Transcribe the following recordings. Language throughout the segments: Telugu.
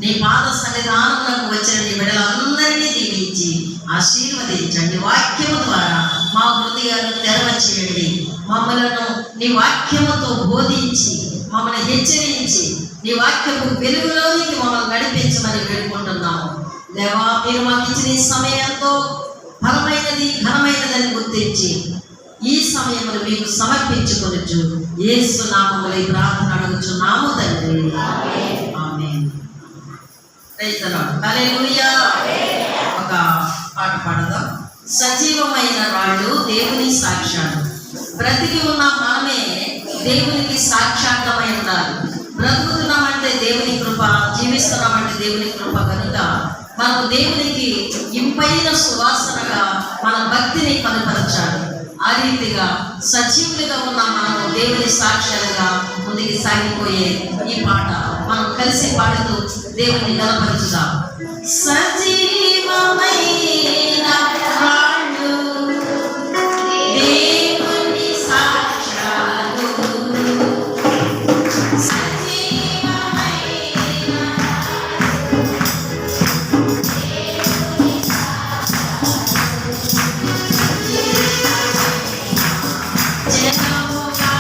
నీ పాద సన్నిధానములకు వచ్చిన నీ బిడ్డలందరినీ దీవించి ఆశీర్వదించండి. వాక్యము ద్వారా మా హృదయాలు తెరవచేయండి. మమ్మలను నీ వాక్యముతో బోధించి మమ్మల్ని హెచ్చరించి నీ వాక్యపు వెలుగులోనికి మమ్మల్ని నడిపించమని వేడుకుంటున్నాము. దేవా, మీరు మాకు ఇచ్చిన ఈ సమయంతో ఫలమైనది ఘనమైనదని గుర్తించి ఈ సమయమును మీకు సమర్పించుకొనొచ్చు. యేసు నామములో ఈ ప్రార్థన అడుగుచున్నాము తండ్రి, ఆమేన్. ప్రైజ్ ది లార్డ్, హల్లెలూయా. ఒక పాట పాడదాం. సజీవమైన రాళ్ళు దేవుని సాక్ష్యాలు. బ్రతికి ఉన్న మనమే దేవునికి సాక్షాత్మై ఉండాలి. బ్రతుకుతున్నామంటే దేవుని కృప, జీవిస్తున్నామంటే దేవుని కృప కనుక మనము దేవునికి ఇంపైన సువాసనగా మన భక్తిని కనపరచాలి. ఆ రీతిగా సజీవులుగా ఉన్న మనము దేవుని సాక్ష్యాలుగా ముందుకు సాగిపోయే ఈ పాట మనం కలిసి పాడుతూ దేవుని గణపరచుదాం. సజీవమైన రాళ్ళు దేవుని సాక్ష్యాలు, జనముగా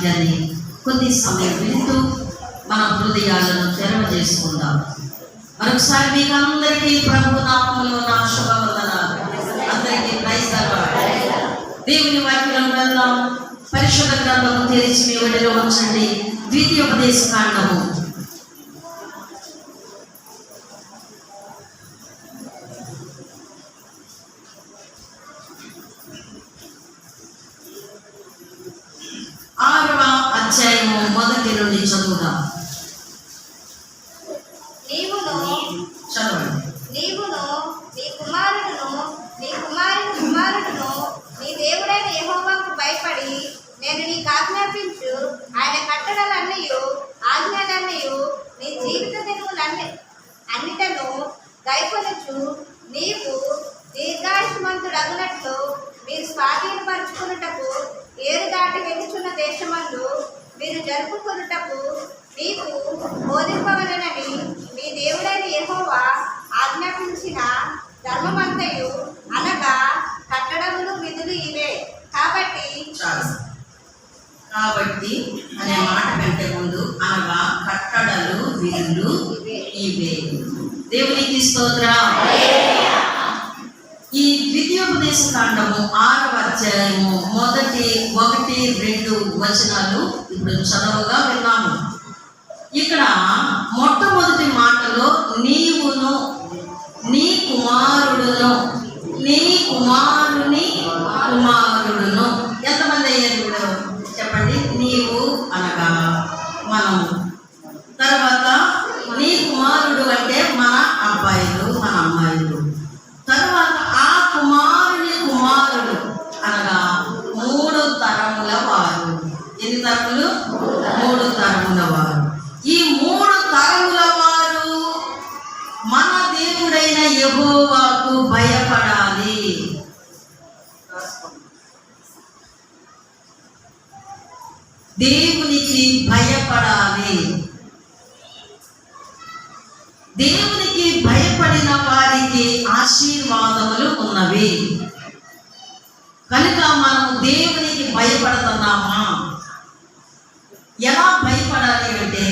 వాక్యాన్ని కొద్ది సమయం వింటూ మన హృదయాలను తెరవజేసుకుందాం. మరొకసారి మీకు అందరికీ ప్రభు నామములో నా శుభవందనాలు. అందరికీ ప్రైజ్ ది లార్డ్. దేవుని వాక్యం వెళ్దాం. పరిశుద్ధ గ్రంథము తెరిచి మీ ఒడిలో ఉంచండి. ద్వితీయోపదేశ కాండము 6వ అధ్యాయము 1 నుండి చదువుదాం. నీవును నీ కుమారుడును నీ కుమారుడును నీ దేవుడైన యెహోవాకు భయపడి నేను నీకు ఆజ్ఞాపించు ఆయన కట్టడలన్నయు ఆజ్ఞలన్నయు నీ జీవిత దినములన్నిటను గైకొనుచు నీవు దీర్ఘాయుష్మంతుడగునట్లు మీరు స్వాధీనపరుచుకున్నటకు ఏరు దాటి వెలుచున్న దేశమందు మీరు జరుపుకొనుటకు మీకు బోధింపవలెనని మీ దేవుడైన యెహోవా ఆజ్ఞాపించిన ధర్మమంతయు అనగా కట్టడములు విధులు ఇవే. కాబట్టి అనే మాట కంటే ముందు అనగా కట్టడలు విధులు ఇవే. దేవునికి స్తోత్రం. ఈ ద్వితీయోపదేశ కాండము 6వ అధ్యాయము 1, 2 వచనాలు ఇప్పుడు చదవగా విన్నాము. ఇక్కడ మొట్టమొదటి మాటలో నీవును నీ కుమారుడును నీ కుమారుని కుమారుడును. ఎంతమంది అయ్యారు ఇప్పుడు చెప్పండి? నీవు అనగా మనము, తర్వాత నీ కుమారుడు అంటే మన అబ్బాయిలు మన అమ్మాయిలు, తర్వాత ఆ కుమారుని కుమారుడు అనగా 3 తరముల వారు. ఎన్ని తరములు? 3 తరముల వారు. ఈ 3 తరముల వారు మన దేవుడైన యెహోవాకు భయపడాలి. దేవునికి భయపడాలి. దేవునికి భయపడిన వారికి ఆశీర్వాదములు ఉన్నవి. కనుక మనము దేవునికి భయపడుతున్నామా? ఎలా భయపడాలి అంటే,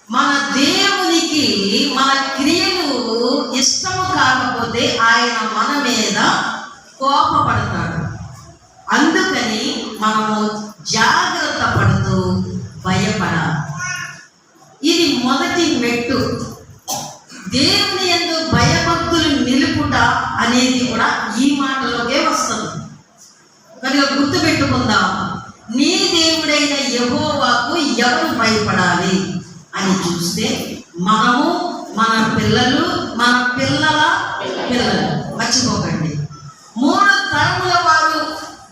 మన దేవునికి మన క్రియలు ఇష్టము కాకపోతే ఆయన మన మీద కోపపడతాడు. అందుకని మనము జాగ్రత్త పడుతూ భయపడాలి. ఇది మొదటి మెట్టు. దేవుని యందు భయభక్తులు నిలుపుట అనేది కూడా ఈ మాటలోకే వస్తుంది. కనుక గుర్తుపెట్టుకుందాం, నీ దేవుడైన యెహోవాకు ఎవరు భయపడాలి అని చూస్తే మనము, మన పిల్లలు, మన పిల్లల పిల్లలు. మర్చిపోకండి, 3 తరముల వారు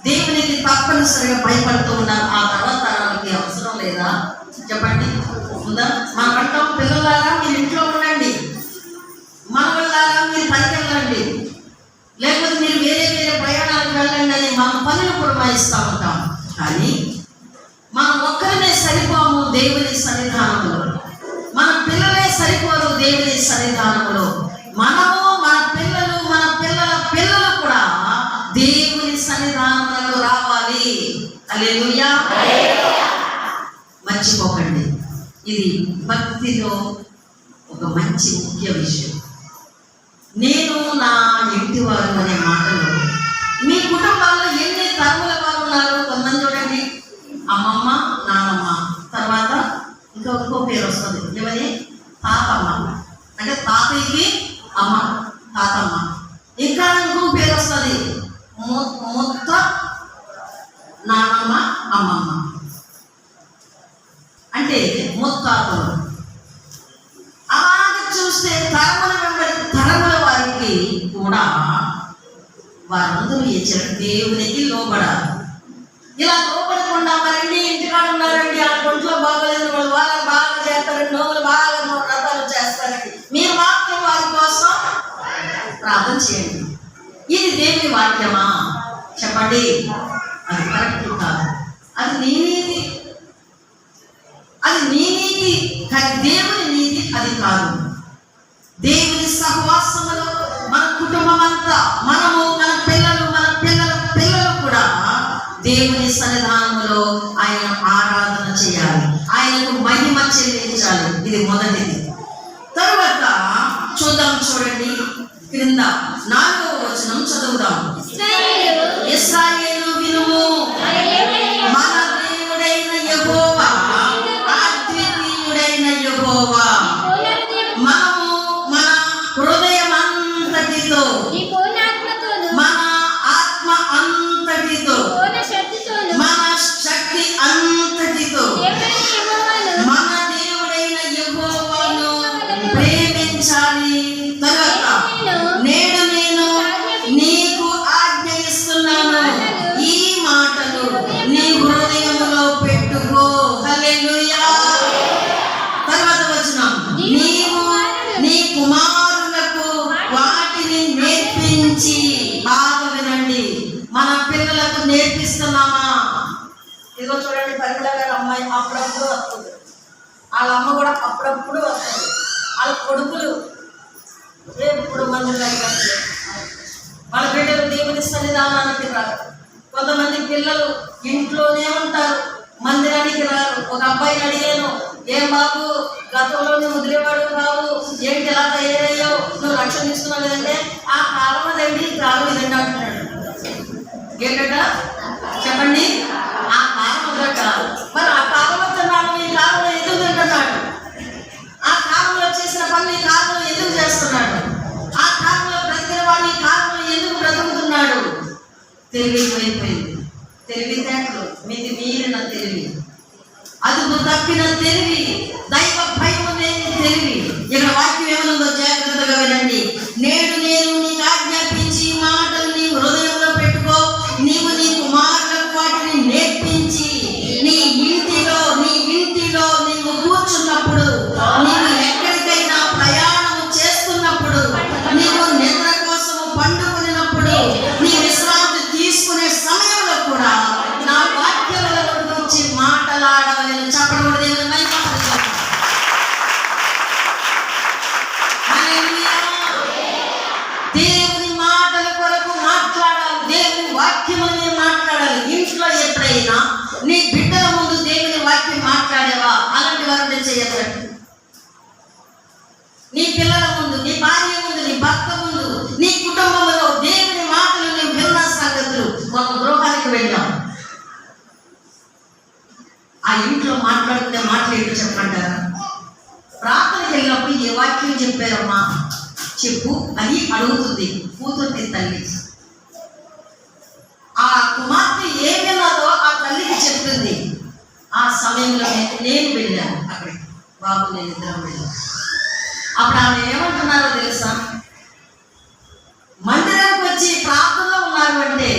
దేవునికి తప్పనిసరిగా భయపడుతూ ఉన్నారు. ఆ తర్వాత తరాలకి అవసరం లేదా చెప్పండి? ఉందా? మనమంటాం పిల్లలారా మీరు ఇంట్లో ఉండండి, మనవల్లారా మీరు పనికి వెళ్ళండి, లేకపోతే మీరు వేరే వేరే ప్రయాణాలకు వెళ్ళండి అని మన పనులు పురమాయిస్తూ ఉంటాం. కానీ మనం ఒక్కరినే సరిపోము దేవుని సన్నిధానంలో. మన పిల్లలే సరిపోరు దేవుని సన్నిధానంలో. మనము, మన పిల్లలు, మన పిల్లల పిల్లలు కూడా దేవుని సన్నిధానంలో రావాలి. హల్లెలూయా. మర్చిపోకండి, ఇది భక్తిలో ఒక మంచి ముఖ్య విషయం. నేను నా ఇంటి వారు అనే మాటలో మీ కుటుంబాల్లో ఎన్ని తరముల వారు ఉన్నారు? కొంతమంది చూడండి, అమ్మమ్మ, నానమ్మ, తర్వాత ఇంకో పేరు వస్తుంది. ఏమని? తాతమ్మ. అంటే తాతయ్యకి అమ్మ, తాతమ్మ. ఇంకా ఇంకో పేరు వస్తుంది, ముత్త నానమ్మ, అమ్మమ్మ. అంటే ముత్తాతలు. అలాగే చూస్తే తరముల వెంబడి తరముల వారికి కూడా వారందరూ దేవునికి లోబడాలి. ఇలా లోపడకుండా మరండి ఇంటికాడ ఉన్నారండి, ఆ ఒంట్లో బాగోలేదు, వాళ్ళని బాగా చేస్తారండి, నోములు బాగా వ్రతాలు చేస్తారండి, మీరు మాత్రం వారి కోసం ప్రార్థన చేయండి. ఇది దేవుని వాక్యమా చెప్పండి? అది కరెక్ట్ కాదు. అది నీ నీతి, అది నీ నీతి, కానీ దేవుని నీతి అది కాదు. దేవుని సహవాసములో మన కుటుంబం అంతా, మనము, మన పిల్లలు, మన పిల్లల పిల్లలు కూడా దేవుని సన్నిధానంలో ఆయన ప్రేమించాలి. ఇది మొదటిది. తరువాత చూడండి క్రింద 4వ వచనం చదువుదాం. ఇశ్రాయేలు వినుము, మన దేవుడైన యెహోవా అద్వితీయుడైన యెహోవా, మనము మన హృదయమంతటితో మన ఆత్మ అంతటితో మన శక్తి అంతటితో మన దేవుడైన యెహోవాను ప్రేమించాలి. తరువాత నేడు నేను నీకు ఆజ్ఞ ఇస్తున్నాను, ఈ మాటలు నీ హృదయములో పెట్టుకో. హల్లెలూయా. తరువాత వచనం, నీవు నీ కుమారులకు వాటిని నేర్పించి. బాగా వినండి, మన పిల్లలకు నేర్పిస్తున్నామా? ఇదిగో చూడండి, పరిమళ గారి అమ్మాయి అప్పుడప్పుడు వస్తుంది, వాళ్ళ అమ్మ కూడా అప్పుడప్పుడు వస్తుంది, వాళ్ళ కొడుకులు ఎప్పుడు మందిరానికి వస్తారు, వాళ్ళ బిడ్డలు దేవుని సన్నిధానానికి రారు. కొంతమంది పిల్లలు ఇంట్లోనే ఉంటారు, మందిరానికి రారు. ఒక అబ్బాయిని అడిగాను, ఏం బాబు గతంలో నువ్వు వదిలేవాడు కావు, ఏంటి ఎలా తయారయ్యావు, నువ్వు రక్షణ తీసుకున్నావు లేదంటే, ఆ కాలం అదండి ఈ కాలం ఇదండి అంటున్నాడు. ఏంటట చెప్పండి, ఆ కాలం అదట. మరి ఆ కాలంలో తిన్నాను, ఈ కాలంలో ఎదుగు తింటున్నాడు. ఆ కాలంలో చేసిన పనులు ఈ కాలంలో ఎదుగు చేస్తున్నాడు. ఆ కాలంలో బ్రతికిన వాడు ఈ కాలంలో ఎందుకు బ్రతుకుతున్నాడు? తెలివిపోయింది, తెలివితేటలు మీది మీరిన తెలివి, అదుపు తప్పిన తెలివి, దైవ భయం లేని తెలివి. ఇక్కడ వాక్యం ఏమనుందో జాగ్రత్తగా వినండి. నేడు నేను నీకు ఆజ్ఞాపించి మాటలు నీ హృదయంలో పెట్టుకో, నీవు నీ కుమారులకు వాటిని నేర్పించి నీ ఇంటిలో నీవు కూర్చున్నప్పుడు, నీవు ఎక్కడికైనా ప్రయాణం చేస్తున్నప్పుడు, నీవు నిద్ర కోసము పండుకున్నప్పుడు, నీ విశ్రాంతి తీసుకునే సమయంలో కూడా నా వాక్యముల గురించి మాట్లాడవలెను. చెప్పడం దేవుని మాటల కొరకు మాట్లాడాలి, దేవుని వాక్యములనే మాట్లాడాలి. ఇంట్లో ఎప్పుడైనా నీ బిడ్డల ముందు దేవుని వాక్యం మాట్లాడేవా? అలాంటి వారు చేయగలరు. నీ పిల్లల ముందు, నీ భార్య ముందు, నీ భర్త ముందు, నీ కుటుంబంలో దేవుని మాటలు నీవు విన్న సంగతులు. ఒక గృహానికి వెళ్ళాం, ఆ ఇంట్లో మాట్లాడుకునే మాటలు ఏంటో చెప్పంటారా? ప్రార్థనకి వెళ్ళినప్పుడు ఏ వాక్యం చెప్పారమ్మా చెప్పు అని అడుగుతుంది కూతుర్ని తల్లి. ఆ కుమార్తె ఏం విన్నదో ఆ తల్లికి చెప్తుంది. ఆ సమయంలో నేను వెళ్ళాను అక్కడికి, బాబు నేను ఇద్దరం వెళ్ళాను. అప్పుడు ఆమె ఏమంటున్నారో తెలుసా? మందిరానికి వచ్చి ప్రార్థనలో ఉన్నారు అంటే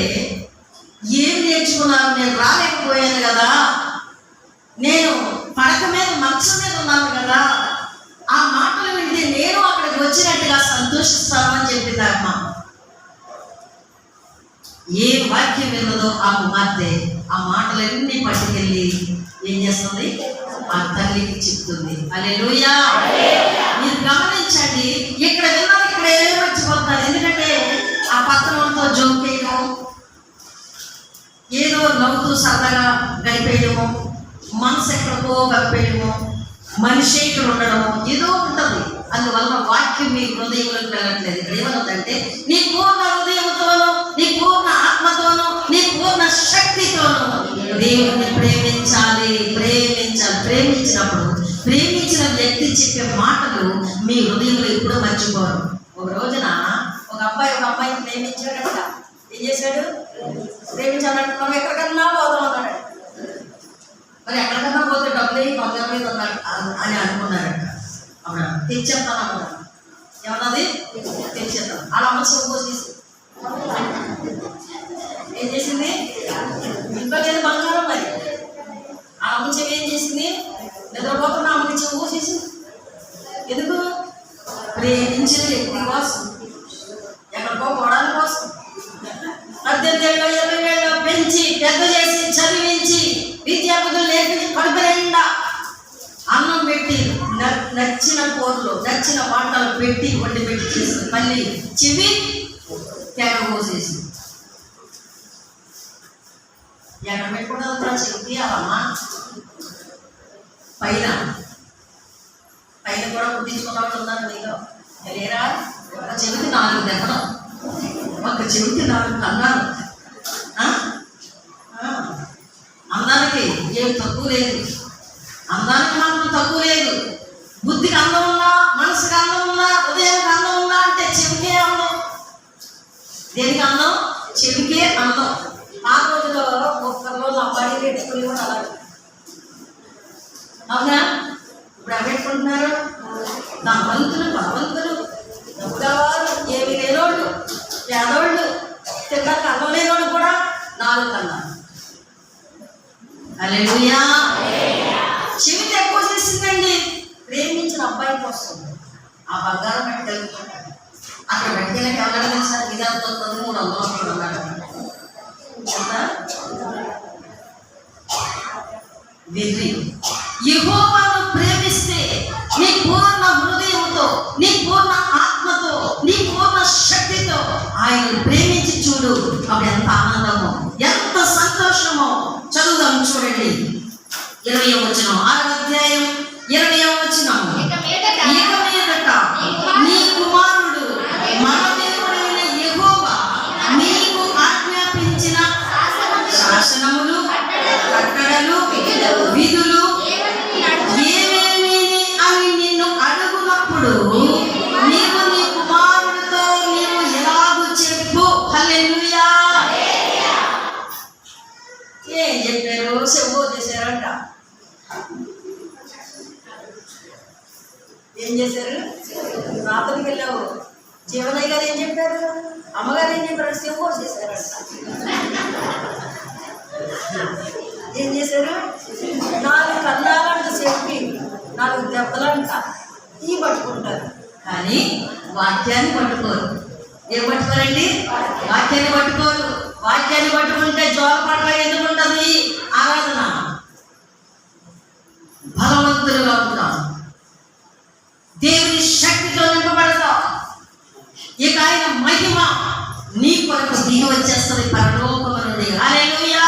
ఏం నేర్చుకున్నారు? నేను రాలేకపోయాను కదా, నేను పడక మీద మంచం మీద ఉన్నాను కదా, ఆ మాటలు వింటే నేను అక్కడికి వచ్చినట్టుగా సంతోషిస్తాను అని చెప్పింది అమ్మ. ఏ వాక్యం విన్నదో ఆ కుమార్తె ఆ మాటలన్నీ పట్టుకెళ్ళి ఏం చేస్తుంది? ఆ తల్లికి చెప్తుంది. హల్లెలూయా. మీరు గమనించండి, ఇక్కడ విన్నది ఇక్కడ ఏమో మర్చిపోతున్నారు. ఎందుకంటే ఆ పత్రంతో జోకేయడం, ఏదో నవ్వుతూ సరదాగా గడిపేయడము, మనసు ఎక్కడికో గడిపేయడము, మనిషి ఇక్కడ ఉండడము ఏదో ఉంటుంది. అందువల్ల వాక్యం మీ హృదయంలోకి వెళ్ళట్లేదు. ఇక్కడ ఏమవుతుందంటే నీ పూర్ణ హృదయంతోనూ, నీ పూర్ణ ఆత్మతోనూ, నీ పూర్ణ శక్తితోనూ దేవుని ప్రేమించాలి. ప్రేమించినప్పుడు ప్రేమించిన వ్యక్తి చెప్పే మాటలు మీ హృదయంలో ఎప్పుడూ మర్చిపోరు. ఒక రోజున ఒక అబ్బాయిని ప్రేమించాడంట. ఏం చేశాడు? ప్రేమించాలంటే మనం ఎక్కడికన్నా పోదాం అన్నాడు. మరి ఎక్కడికన్నా పోతే డబ్బులు బంగారం మీద ఉన్నాడు అని అనుకున్నారంట. అవునా? తెచ్చేస్తాను అన్నాడు. ఏమన్నది? తెచ్చేస్తాను. అలా అమ్మ చెవు కోసేసి ఏం చేసింది? ఇంట్లో లేదు బంగారం. మరి ఆ అమ్మ చెవి ఏం చేసింది? నిద్రపోతున్నా అమ్మకి చెవు కోసేసింది. ఎందుకు? ప్రేమించిన వ్యక్తి కోసం, ఎక్కడికో పోవడానికి కోసం. 18 ఏళ్ళు 20 ఏళ్ళు పెంచి పెద్ద చేసి చదివించి విద్యాబుద్ధులు నేర్పించి కడుపు నిండా అన్నం పెట్టి నచ్చిన కూరలు నచ్చిన వంటలు పెట్టి వండి పెట్టి చేసింది. మళ్ళీ చెవి తెగ కోసేసి ఎక్కడ పెట్టుకుంటుందా చెవికి? అవమ్మా పైన ఉన్నారు మీలో లేరా? ఒక చెవికి 4 దెబ్బలు, ఒక చెవికి 4 కన్నాలు. అందానికి ఏమి తక్కువ లేదు, అందానికి మాత్రం తక్కువ లేదు. బుద్ధికి అందం ఉందా, మనసుకి అందం ఉందా, హృదయానికి అందం ఉందా అంటే చెవికే అందం. దేనికి అందం? చెవికే అందం. ఆ రోజులో ఒక్క రోజు అబ్బాయి పెట్టుకుని కూడా అలాగే. అవునా? ఇప్పుడు ఎవరు పెట్టుకుంటున్నారు? నా బంతులు, బలవంతులు, డబ్బులవారు, ఏమి లేనోళ్ళు, పేదోళ్ళు, తిన్నాక అన్నం లేనోళ్ళు కూడా 4 కన్నారు. హల్లెలూయా. చెవికి ఎక్కువ చేసిందండి. ప్రేమించిన అబ్బాయి కోసం ఆ బంగారం పెట్టగలుగుతున్నాడు. అక్కడ పెట్టగలకి ఎవరైనా తెలుసా? విధానంతో 300 అన్నాడు. వెర్రి. యెహోవాను ప్రేమిస్తే నీ పూర్ణ హృదయంతో, నీ పూర్ణ ఆత్మతో, నీ పూర్ణ శక్తితో ఆయన ప్రేమించి చూడు. అప్పుడు ఎంత ఆనందమో, ఎంత సంతోషమో. చదువుదాం చూడండి. 20వ వచనం, 6వ అధ్యాయం 20వ వచనం. ఇక మీదట నీ కుమారుడు మన దేవుడైన యెహోవా నీకు ఆజ్ఞాపించిన శాసనములు, కట్టడలు, విధులు ఏమేమి అని నిన్ను అడుగునప్పుడు నీవు నీ కుమారుడితో నీవు ఎలాగూ చెప్పు. హల్లెలూయా. ఏం చెప్పారు? సెవ్వో చేశారంట. ఏం చేశారు? ప్రార్థనకి వెళ్ళావు. జీవనయ్య గారు ఏం చెప్పారు? అమ్మగారు ఏం చెప్పారు? సెవ్వో చేశారంట. ఏం చేశారు? 4 కన్నాలంట చెప్పి, 4 దెబ్బలంట. ఈ పట్టుకుంటారు కానీ వాక్యాన్ని పట్టుకోరు. ఏం పట్టుకోరండి? వాక్యాన్ని పట్టుకోరు. వాక్యాన్ని పట్టుకుంటే జోల పట్ల ఎందుకుంటుంది? ఆరాధన. బలవంతులుగా ఉంటాం, దేవుని శక్తితో నింపబడతాం. ఇక ఆయన మహిమ నీ కొరకు దిగి వచ్చేస్తుంది పరలోకము నుండి. హల్లెలూయా.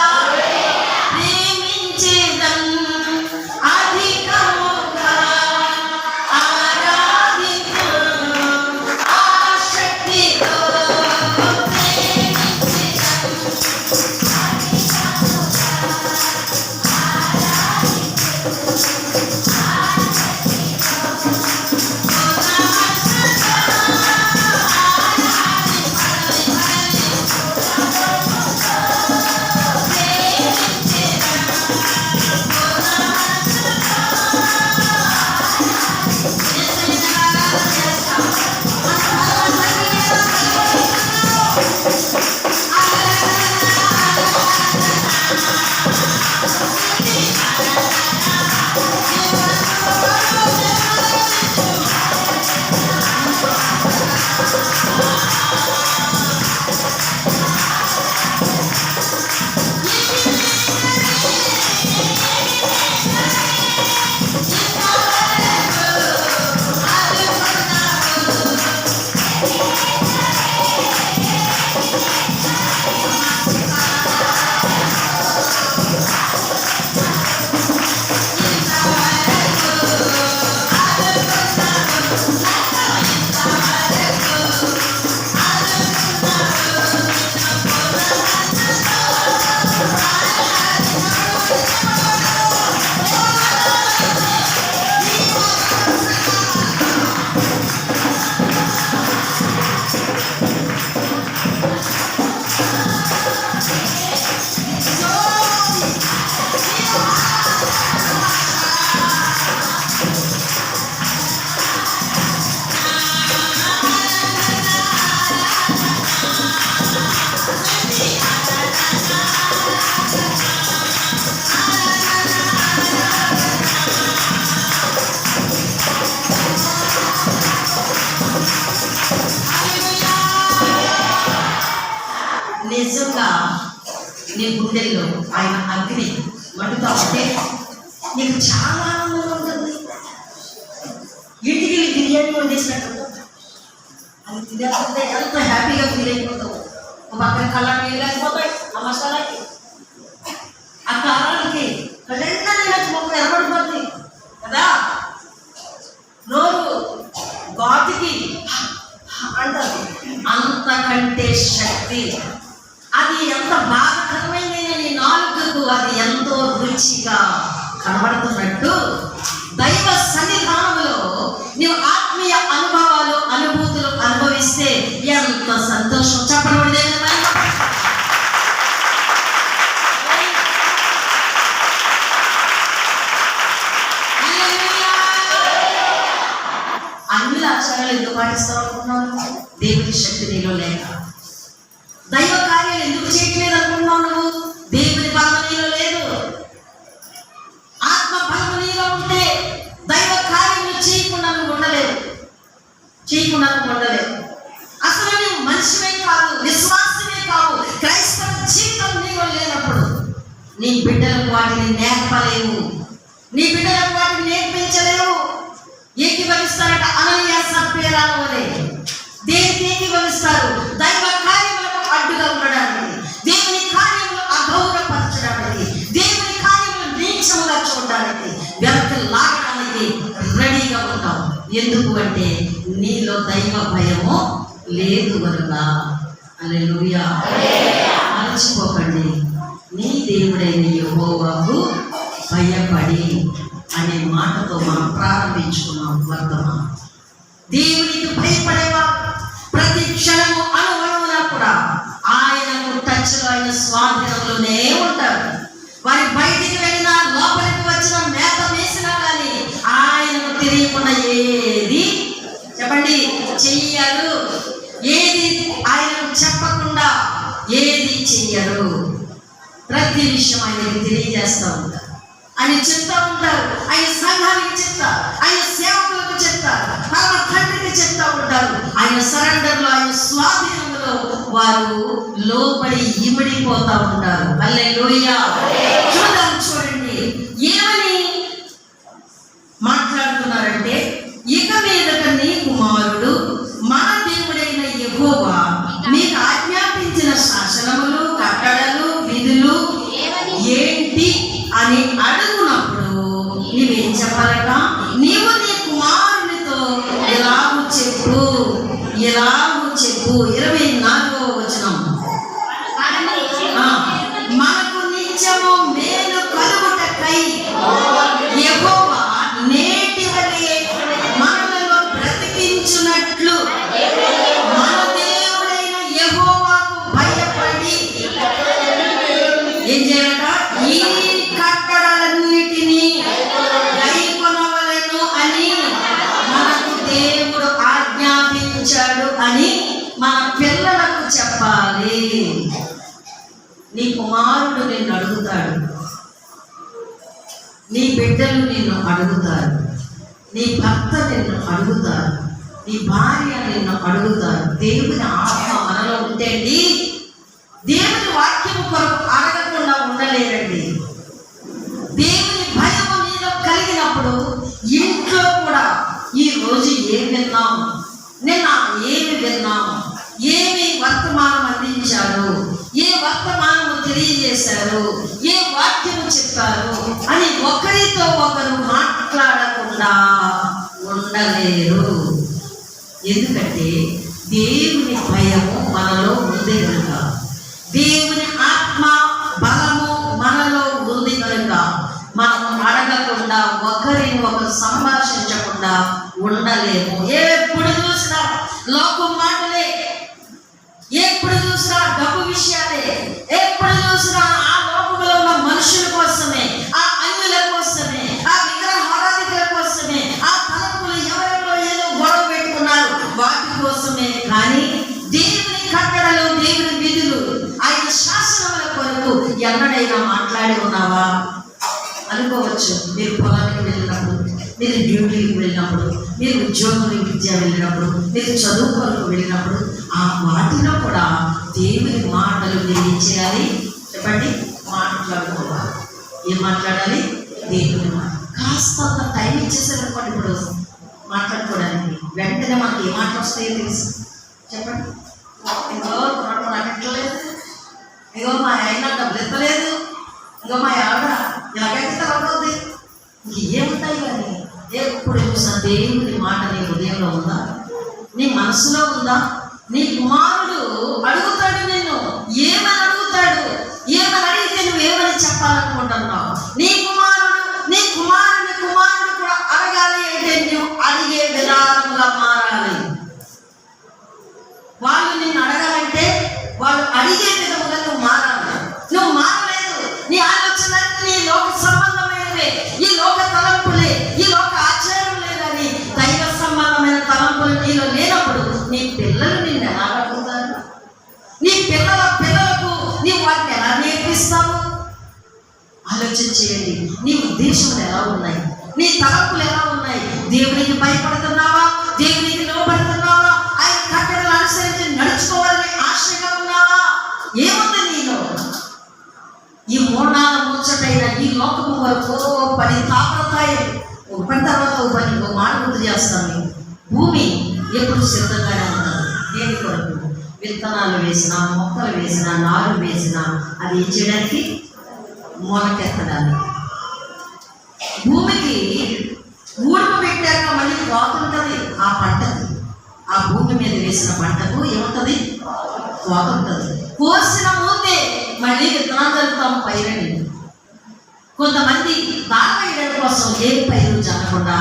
నిజంగా నీ గుండెల్లో ఆయన అగ్ని మండుతా ఉంటే నీకు చాలా ఆనందంగా ఉంటుంది. ఇంటికి బిర్యానీ వండేసినట్టు అది తినేస్తుంటే ఎంత హ్యాపీగా ఫీల్ అయిపోతావు. ఒక పక్కన కళ్ళ నీళ్ళు లేకపోతాయి ఆ మసాలాకి, ఆ కారానికి కళ్ళెంత నీళ్ళకి మొక్క ఎరబడిపోతుంది కదా. నోరు సంగతి. అది ఎంత బాధకరమైన నీ నాలుకకు అది ఎంతో రుచిగా కనబడుతున్నట్టు దైవ సన్నిధానంలో నీవు ఆత్మీయ అనుభవాలు అనుభూతులు అనుభవిస్తే ఎంత సంతోషం. చెప్పండి. అన్ని ఆచారాలు ఎందుకు పాటిస్తావు అనుకున్నావు? దేవుని శక్తి నీలో లేక. దైవ కార్యాలు ఎందుకు చేయట్లేదు అనుకున్నావు నువ్వు? దేవుని బలం నీలో లేదు. ఆత్మ బలం నీలో ఉంటే దైవ కార్యములు చేయకుండా నువ్వు ఉండలేవు. అసలు నువ్వు మనిషివే కాదు, విశ్వాసమే కావు. క్రైస్తవ జీవితం నీలో లేనప్పుడు నీ బిడ్డలకు వాటిని నేర్పలేవు, నీ బిడ్డలకు వాటిని నేర్పించలేవు. ఏకీభవిస్తారట అననీయ సప్పేరాల వలె. దేనికి ఏకీభవిస్తారు? దైవ కార్యములకు అడ్డుగా ఉండడానికి, దేవుని కార్యములు అగౌరవపరచడానికి, దేవుని కార్యములు నీచముగా చూడడానికి, వెనక్కి లాగడానికి రెడీగా ఉంటాం. ఎందుకు అంటే నీలో దైవ భయము లేదు కనుక. హల్లెలూయా. మరచిపోకండి, నీ దేవుడైన యెహోవాకు భయపడి అనే మాటతో మనం ప్రారంభించుకున్నాం వర్తమానం. దేవునికి భయపడేవారు ప్రతి క్షణము అనుగుణమున కూడా ఆయనకు టచ్లో, ఆయన స్వాధీనంలోనే ఉంటారు. వారి బయటికి వెళ్ళినా లోపలికి వచ్చిన మేత వేసినా కానీ ఆయనకు తెలియకుండా ఏది చెప్పండి చెయ్యరు. ఏది ఆయనకు చెప్పకుండా ఏది చెయ్యరు. ప్రతి విషయం ఆయనకి తెలియజేస్తూ ఉంటారు. ఆయన చెప్తా ఉంటారు. ఆయన సంఘానికి చెప్తారు, ఆయన సేవకులకు చెప్తారు, పరమ తండ్రికి చెప్తా ఉంటారు. ఆయన సరెండర్లో, ఆయన స్వాధీనంలో వారు లోబడి ఇమిడిపోతా ఉంటారు. హల్లెలూయా. చూడండి ఏమని మాట్లాడుతున్నారంటే, ఇక మీదట నీ కుమారుడు మన దేవుడైన యెహోవా మీకు ఆజ్ఞాపించిన శాసనములు, కట్టడలు, విధులు ఏంటి అని అడుగునప్పుడు నీవేం చెప్పాలట? నీవు నీ కుమారునితో ఎలాగూ చెప్పు. 24వ వచనం. మనకు నిత్యము మేలు కలుగుటకై యెహోవా నేటి వలె మనలను బ్రతికించునట్లు మన దేవుడైన యెహోవాకు భయపడి ఏం చేయాలట? ఈ కట్టడలన్నిటినీ గైకొనవలెను అని మనకు దేవుడు ఆజ్ఞాపించాడు అని మన పిల్లలకు చెప్పాలి. నీ కుమారుడు నిన్ను అడుగుతాడు, నీ బిడ్డలు నిన్ను అడుగుతారు, నీ భర్త నిన్ను అడుగుతారు, నీ భార్య నిన్ను అడుగుతారు. దేవుని ఆత్మ మనలో ఉంటేండి దేవుని వాక్యము కొరకు అడగకుండా ఉండలేరండి. దేవుని భయము నీలో కలిగినప్పుడు ఇంట్లో కూడా ఈరోజు ఏం విన్నాము, నిన్న ఏమి విన్నాము, ఏమి వర్తమానం అందించారు, ఏ వర్తమానము తెలియజేశారు, ఏ వాక్యము చెప్పారు అని ఒకరితో ఒకరు మాట్లాడకుండా ఉండలేరు. ఎందుకంటే దేవుని భయము మనలో ఉంది కనుక, దేవుని ఆత్మ బలము మనలో ఉంది కనుక మనం అడగకుండా, ఒకరిని ఒకరు సంభాషించకుండా ఉండలేము. ఎప్పుడు చూసినా లోకం మాటలే, ఎప్పుడు చూసినా డబ్బు విషయాలే, ఎప్పుడు చూసినా ఆ లోకంలో ఉన్న మనుషుల కోసమే, ఆ అన్యుల కోసమే, ఆ విగ్రహారాధికుల కోసమే, ఆ తలపులు ఎవరెవరో ఏదో గొడవ పెట్టుకున్నారు వాటి కోసమే. కానీ దేవుని కట్టడలు, దేవుని విధులు, ఆయన శాసనముల కొరకు ఎన్నడైనా మాట్లాడి ఉన్నావా? అనుకోవచ్చు. మీరు పొలానికి వెళ్ళినప్పుడు, మీరు డ్యూటీకి వెళ్ళినప్పుడు, మీరు ఉద్యోగం విద్య వెళ్ళినప్పుడు, మీరు చదువుకోలకు వెళ్ళినప్పుడు ఆ వాటిలో కూడా దేవుని మాటలు మీరు ఏం చేయాలి చెప్పండి? మాట్లాడుకోవాలి. ఏం మాట్లాడాలి? దేవుని మాట. కాస్త టైం ఇచ్చేసారనుకోండి ఇప్పుడు మాట్లాడుకోవడానికి, వెంటనే మనకి ఏ మాటలు వస్తాయో తెలుసు చెప్పండి. ఇంకో నాకెట్లేదు, ఇగో మా ఆయన డబ్బులు ఎత్తలేదు, ఇంకో మా ఆవిడ ఇలాగైతే అవుతుంది, ఇంకేముంటాయి. కానీ ఎప్పుడు చూసిన దేవుని మాట నీ హృదయంలో ఉందా? నీ మనసులో ఉందా? నీ కుమారుడు అడుగుతాడు నిన్ను, ఏమని అడుగుతాడు? ఏమని అడిగితే నువ్వేమని చెప్పాలనుకుంటున్నావు? నీ కుమారుడు కూడా అడగాలి అంటే నువ్వు అడిగే విధానంగా మారాలి. వాళ్ళు నిన్ను అడగాలంటే వాళ్ళు అడిగే విధముగా నువ్వు మారాలి. నువ్వు మారలేదు, నీ ఆలోచనలన్నీ నీ లోక సంబంధమైనవే, ఈ లోక తలంపులే, ఈ లోక ఆచారములే కానీ దైవ సంబంధమైన తలంపులు నీలో లేనప్పుడు నీ పిల్లలు నిన్ను ఎలా అడుగుతారు? నీ పిల్లలకు నీవు వాటిని ఎలా నేర్పిస్తావు? ఆలోచన చేయండి. నీ ఉద్దేశములు ఎలా ఉన్నాయి? నీ తలంపులు ఎలా ఉన్నాయి? దేవునికి భయపడుతున్నావా? దేవునికి లోబడుతున్నావా? ఆయన కట్టడలు అనుసరించి నడుచుకోవాలని ఆశగా ఉన్నావా? ఏముంది నీలో? ఈ మోనాల ముచ్చటైన ఈ లోకము వరకు పని తాపడతాయి. ఒక పని తర్వాత ఒక పని ఒక మాట గుర్తు చేస్తాను. భూమి ఎప్పుడు సిద్ధంగానే ఉంటుంది. దేని కొరకు? విత్తనాలు వేసినా, మొక్కలు వేసినా, నారు వేసినా అది ఏం చేయడానికి? మొలకెత్తడానికి. భూమికి ఊడుపు పెట్టాక మళ్ళీ కోత ఉంటుంది. ఆ పంటకి, ఆ భూమి మీద వేసిన పంటకు ఏముంటుంది? కోత ఉంటుంది. కోసిన ముందే మళ్ళీ విత్తనాలు జరుగుతాము పైరని. కొంతమంది తాగడం కోసం ఏ పైరు జరగకుండా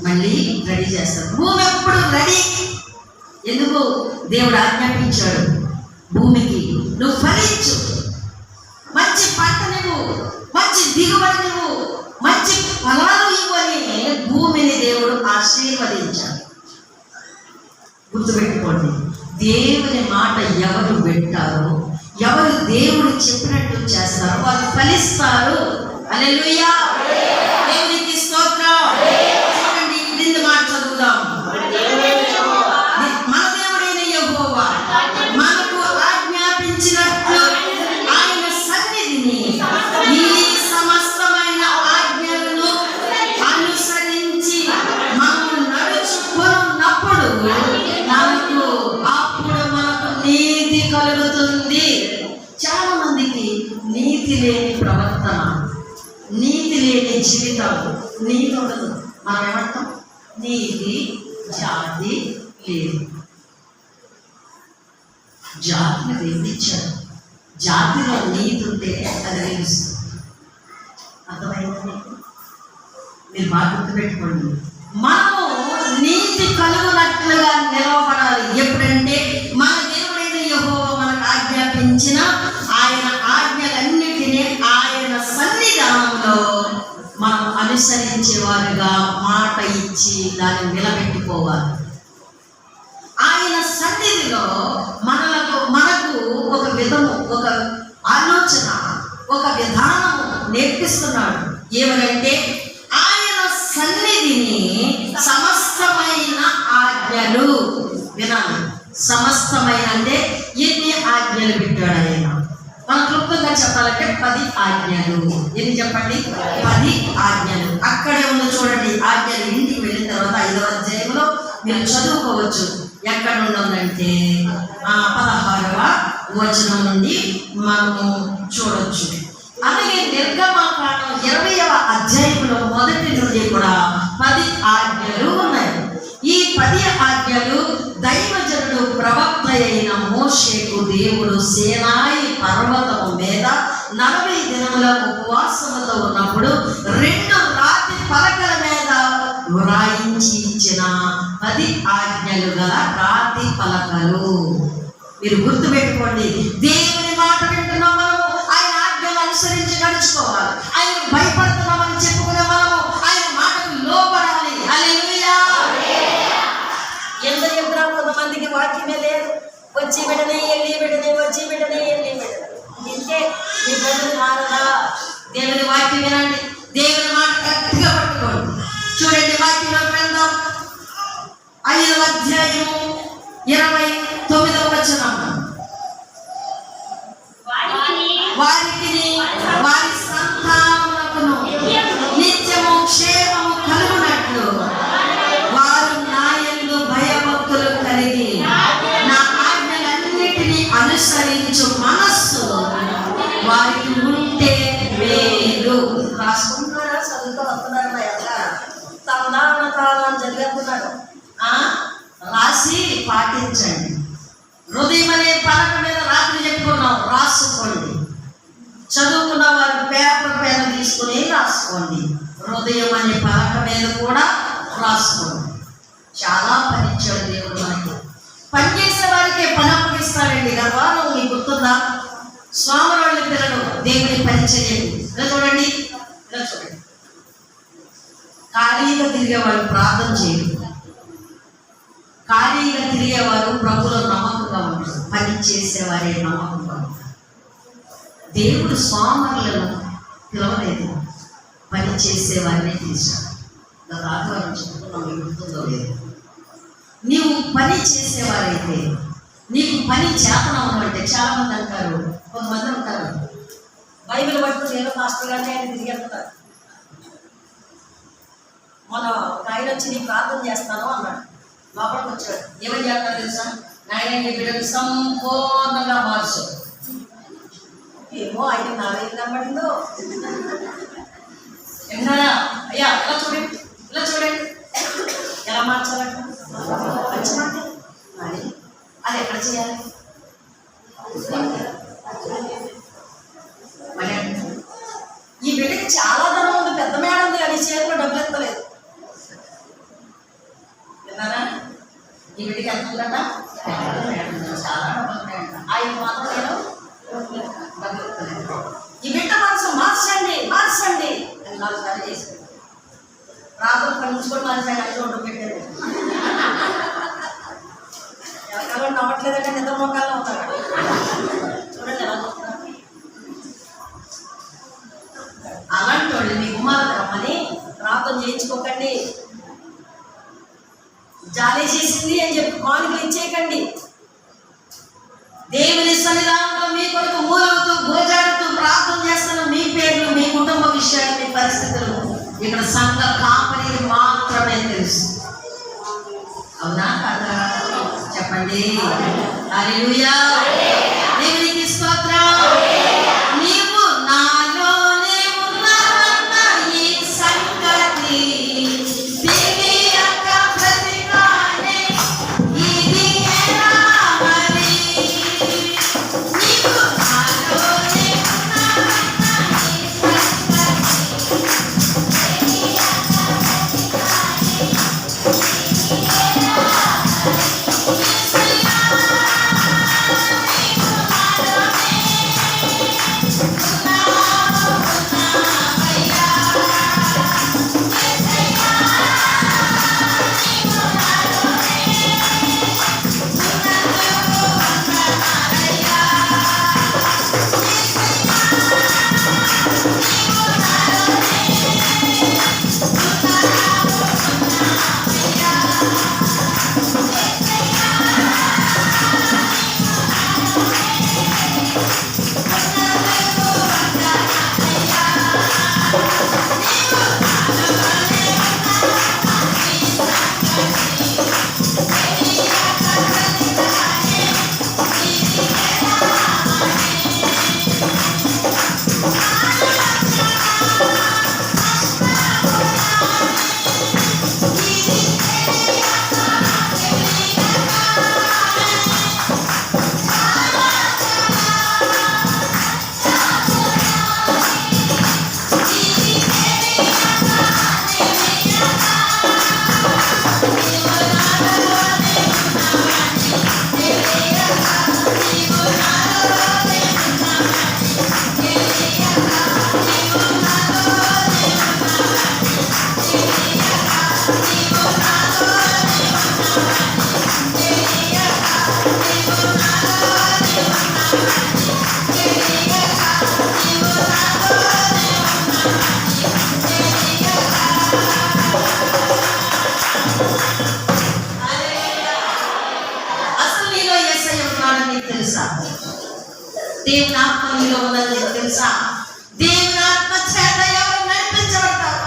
మళ్ళీ రెడీ చేస్తారు. భూమి ఎప్పుడు రెడీ. ఎందుకు? దేవుడు ఆజ్ఞాపించాడు భూమికి, నువ్వు ఫలించు, మంచి పంట నువ్వు, మంచి దిగుబడి నువ్వు, మంచి ఫలాలు ఇవ్వని భూమిని దేవుడు ఆశీర్వదించాడు. గుర్తుపెట్టుకోండి, దేవుని మాట ఎవరు వింటారో, ఎవరు దేవుడు చెప్పినట్టు చేస్తారో వాళ్ళు ఫలిస్తారు. హల్లెలూయా, దేవునికి స్తోత్రం. చూడండి, క్రింది మాట చదువుదాం. మన దేవుడైన యెహోవా మనకు ఆజ్ఞాపించినట్లు ఆయన సన్నిధిని ఈ సమస్తమైన ఆజ్ఞలను అనుసరించి మనం నడుచుకున్నప్పుడు అప్పుడు మనకు నీతి కలుగుతుంది. చాలా మందికి నీతి లేని ప్రవర్తన, నీతి లేని జీవితం, నీతి ఉండదు. మనం ఏమంటాం? నీతి జాతి లేదు. జాతిని దేవుడిచ్చాడు. జాతిలో నీతి ఉంటే అది తెలుస్తుంది. అర్థమైంది? మీరు బాగా గుర్తుపెట్టుకోండి. మనము నీతి కలుగునట్లుగా నిలవబడాలి. ఎప్పుడంటే మన దేవుడైన యెహోవా మనకు ఆజ్ఞాపించిన ఆయన ఆజ్ఞలన్నిటినీ ఆయన సన్నిధానంలో మనం అనుసరించేవారుగా మాట ఇచ్చి దాన్ని నిలబెట్టుకోవాలి. ఆయన సన్నిధిలో మనకు ఒక విధము, ఒక ఆలోచన, ఒక విధానము నేర్పిస్తున్నాడు. ఏమనంటే ఆయన సన్నిధిని సమస్తమైన ఆజ్ఞలు వినాలి. సమస్తమైన అంటే ఎన్ని ఆజ్ఞలు పెట్టాడు ఆయన? మనం క్లుప్తంగా చెప్పాలంటే 10 ఆజ్ఞలు. ఎన్ని చెప్పండి? 10 ఆజ్ఞలు. అక్కడే ఉంది చూడండి. ఆజ్ఞలు ఇంటికి వెళ్ళిన తర్వాత 5వ అధ్యాయంలో మీరు చదువుకోవచ్చు. ఎక్కడ నుండి ఉందంటే 16వ వచనం నుండి మనము చూడవచ్చు. అలాగే నిర్గమకాండం 20వ అధ్యాయంలో మొదటి నుండి కూడా 10 ఆజ్ఞలు ఉన్నాయి. ఈ 10 ఆజ్ఞలు దైవజనుడు ప్రవక్త అయిన మోషేకు దేవుడు సీనాయి పర్వతము మీద 40 దినముల ఉపవాసముతో ఉన్నప్పుడు 2 రాతి పలకల మీద వ్రాయించి ఇచ్చిన 10 ఆజ్ఞలు గల రాతి పలకలు. మీరు గుర్తుపెట్టుకోండి, దేవుని మాట వింటున్నాం మనము, ఆయన ఆజ్ఞలు అనుసరించి నడుచుకోవాలి. ఆయన భయపడుతున్నామని చెప్పుకునే మనము ఆయన మాటకు లోబడాలి. హల్లెలూయా. ఎంత చెప్తున్నా కొంతమందికి వాక్యమే లేదు. వచ్చి బిడ్డనే వెళ్ళి బిడ్డనే, వచ్చి బిడ్డనే వెళ్ళి బిడ్డనే. ఇంతే. మీ ప్రజలు మారదా? దేవుని వాక్యం వినండి, దేవుని మాట గట్టిగా పట్టుకోండి. చూడండి, వాక్యంలో వెళ్దాం. 5వ అధ్యాయం 29వ వచనం. వారికి వారి సంతానమునకును నిత్యము క్షేమము కలుగునట్లు వారు నా యందు భయభక్తులు కలిగి నా ఆజ్ఞలన్నిటినీ అనుసరించు మనస్సు వారికి ఉంటే మేలు. రాసుకుంటున్నారా? చదువుతూ వస్తున్నాడు. తమదానం జరిగేస్తున్నాడు. రాసి పాటించండి. హృదయం అనే పలక మీద రాత్రి చెప్పుకున్నాం, రాసుకోండి. చదువుకున్న వారు పేపర్ పెన్ తీసుకుని రాసుకోండి. హృదయం అనే పలక మీద కూడా రాసుకోండి. చాలా పని ఇచ్చాడు దేవుడు మనకి. పని చేసే వారికి పని అప్పగిస్తాడండి. గర్వాలు మీకు గుర్తుందా? స్వామివాళ్ళ పిల్లలు దేవుని పని చేయండి. ఇలా చూడండి, ఇలా చూడండి. ఖాళీగా తిరిగేవాళ్ళు ప్రార్థన చేయండి. ఖాళీగా తిరిగేవారు ప్రభులో నమ్మకంగా ఉంటారు. పని చేసేవారే నమ్మకంగా ఉంటారు. దేవుడు స్వాములను పిలవలేదు, పని చేసేవారిని తీశాడు. గత ఆదివారం చెప్పుకున్నాం, మీకు గుర్తుందో లేదు. నీవు పని చేసేవారైతే, నీకు పని చేతనవడం అంటే చాలా మంది అంటారు, కొంతమంది అంటారు బైబిల్ పట్టుకుని నేను మాస్టర్ గారిని ఆయన తిరిగి వెళ్తారు. మన ఒక ఆయన వచ్చి నీ ప్రార్థన చేస్తాను అన్నాడు. లోపలికి వచ్చాడు. ఏమని చేస్తాడు తెలుసా? నాయన నీ బిడ్డను సంపూర్ణంగా మార్చు. ఏమో ఆయన నాదేం కనబడిందో. విన్నారా? అయ్యా ఇలా చూడండి, ఇలా చూడండి, ఎలా మార్చాలంట? మంచి మరి అది ఎక్కడ చేయాలి? మరి ఈ బిడ్డకి చాలా ధనం ఉంది, పెద్ద మేడ ఉంది, అది చేతిలో డబ్బులు ఎత్తలేదు. విన్నారా? ఈ బిడ్డకి ఎంత ఉందట? చాలా డబ్బులు ఉన్నాయంట. ఆయన మాత్రం నేను డబ్బులు ఎత్తలేదు. ఈ బిడ్డ మనసు మార్చండి, మార్చండి అని 4 సార్లు చేశాడు. రాత్రి పనిచుకొని మార్చాడు. 5 రోడ్డు పెట్టాడు. ఎవరికైనా నవ్వట్లేదంటే నిద్ర మొక్కల్లో ఉంటాడు. చూడండి ఎలా చూస్తున్నారు. అలాంటి వాళ్ళు మీ గుమ్మాలకు రమ్మని ప్రార్థన చేయించుకోకండి. జాలి చేసింది అని చెప్పి కానుకలు ఇచ్చేయకండి. దేవుని సన్నిధానంలో మీ కొరకు మూలవుతూ గోజాడుతూ ప్రార్థన చేస్తున్న మీ పేర్లు, మీ కుటుంబ విషయాలు, మీ పరిస్థితులు ఇక్కడ సంఘ కాపరికి మాత్రమే తెలుసు. అవునా కాదా? చెప్పండి. హల్లెలూయా. దేవునికి స్తోత్రం. నీవు నాలోనే ఉన్నావన్న ఈ సంగతి తెలియక బ్రతికానే ఇది ఎలా మరి? నీవు నాలోనే ఉన్నావన్న ఈ దేవుని ఆత్మ నీలో ఉన్నది నీకు తెలుసా? దేవుని ఆత్మ చేత ఎవరు నడిపించబడతారు,